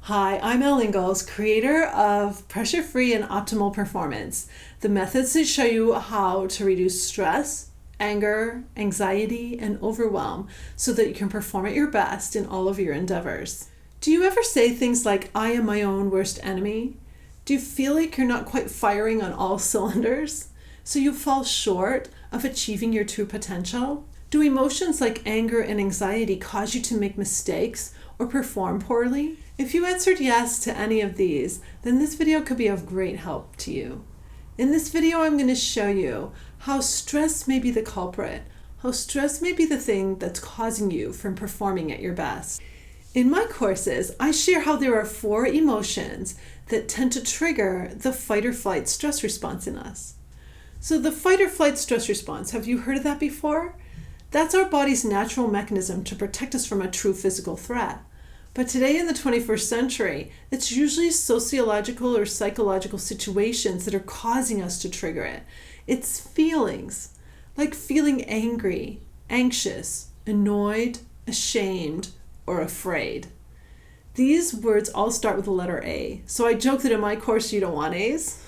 Hi, I'm Elle Ingalls, creator of Pressure-Free and Optimal Performance, the methods that show you how to reduce stress, anger, anxiety, and overwhelm so that you can perform at your best in all of your endeavors. Do you ever say things like, I am my own worst enemy? Do you feel like you're not quite firing on all cylinders? So you fall short of achieving your true potential? Do emotions like anger and anxiety cause you to make mistakes or perform poorly? If you answered yes to any of these, then this video could be of great help to you. In this video, I'm going to show you how stress may be the culprit, how stress may be the thing that's causing you from performing at your best. In my courses, I share how there are 4 emotions that tend to trigger the fight or flight stress response in us. So the fight or flight stress response, have you heard of that before? That's our body's natural mechanism to protect us from a true physical threat. But today in the 21st century, it's usually sociological or psychological situations that are causing us to trigger it. It's feelings, like feeling angry, anxious, annoyed, ashamed, or afraid. These words all start with the letter A. So I joke that in my course you don't want A's.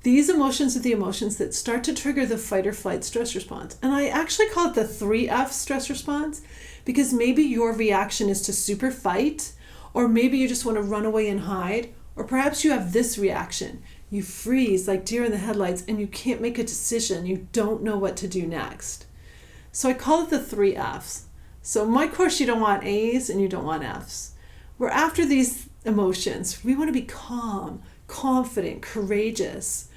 These emotions are the emotions that start to trigger the fight or flight stress response. And I actually call it the 3F stress response because maybe your reaction is to super fight, or maybe you just want to run away and hide, or perhaps you have this reaction. You freeze like deer in the headlights and you can't make a decision. You don't know what to do next. So I call it the 3 Fs. So in my course, you don't want A's and you don't want F's. We're after these emotions. We want to be calm, confident, courageous.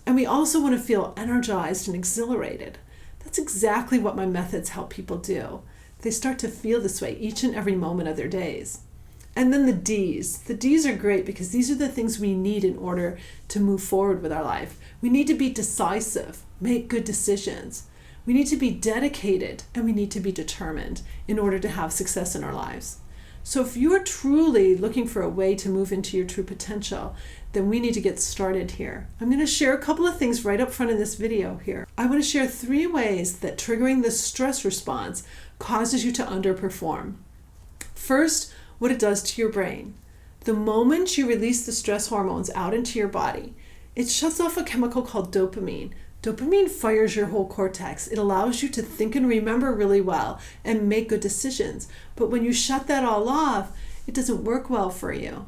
And we also want to feel energized and exhilarated. That's exactly what my methods help people do. They start to feel this way each and every moment of their days. And then the D's. The D's are great because these are the things we need in order to move forward with our life. We need to be decisive, make good decisions. We need to be dedicated, and we need to be determined in order to have success in our lives. So if you are truly looking for a way to move into your true potential, then we need to get started here. I'm going to share a couple of things right up front in this video here. I want to share 3 ways that triggering the stress response causes you to underperform. First, what it does to your brain. The moment you release the stress hormones out into your body, it shuts off a chemical called dopamine. Dopamine fires your whole cortex. It allows you to think and remember really well and make good decisions. But when you shut that all off, it doesn't work well for you.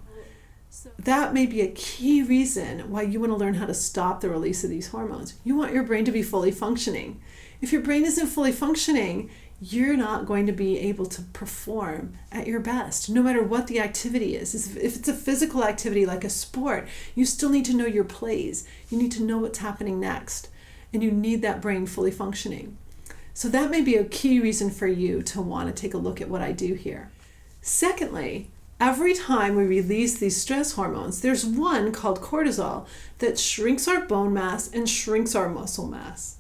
That may be a key reason why you want to learn how to stop the release of these hormones. You want your brain to be fully functioning. If your brain isn't fully functioning, you're not going to be able to perform at your best, no matter what the activity is. If it's a physical activity like a sport, you still need to know your plays. You need to know what's happening next. And you need that brain fully functioning. So that may be a key reason for you to want to take a look at what I do here. Secondly, every time we release these stress hormones, there's one called cortisol that shrinks our bone mass and shrinks our muscle mass.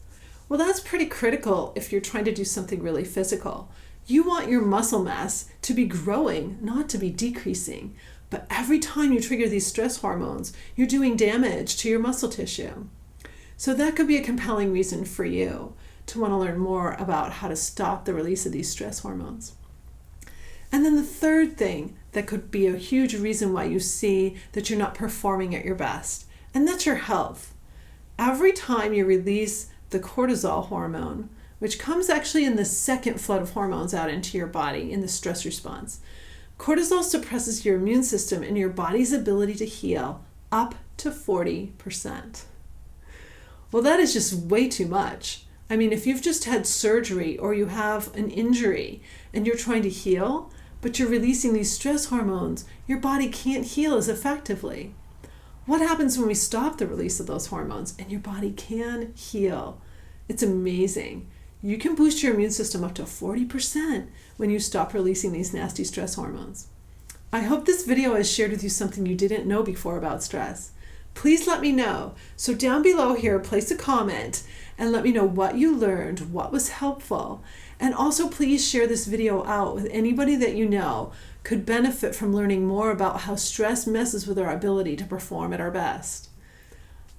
Well, that's pretty critical if you're trying to do something really physical. You want your muscle mass to be growing, not to be decreasing. But every time you trigger these stress hormones, you're doing damage to your muscle tissue. So that could be a compelling reason for you to want to learn more about how to stop the release of these stress hormones. And then the third thing that could be a huge reason why you see that you're not performing at your best, and that's your health. Every time you release the cortisol hormone, which comes actually in the second flood of hormones out into your body in the stress response, cortisol suppresses your immune system and your body's ability to heal up to 40%. Well, that is just way too much. I mean, if you've just had surgery or you have an injury and you're trying to heal, but you're releasing these stress hormones, your body can't heal as effectively. What happens when we stop the release of those hormones and your body can heal? It's amazing. You can boost your immune system up to 40% when you stop releasing these nasty stress hormones. I hope this video has shared with you something you didn't know before about stress. Please let me know. So down below here, place a comment and let me know what you learned, what was helpful. And also please share this video out with anybody that you know could benefit from learning more about how stress messes with our ability to perform at our best.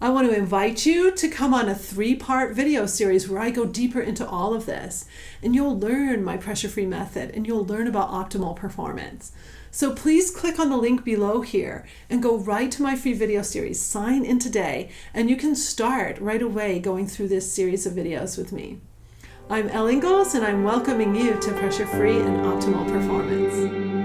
I want to invite you to come on a 3-part video series where I go deeper into all of this, and you'll learn my pressure-free method and you'll learn about optimal performance. So please click on the link below here and go right to my free video series. Sign in today and you can start right away going through this series of videos with me. I'm Elle Ingalls and I'm welcoming you to Pressure Free and Optimal Performance.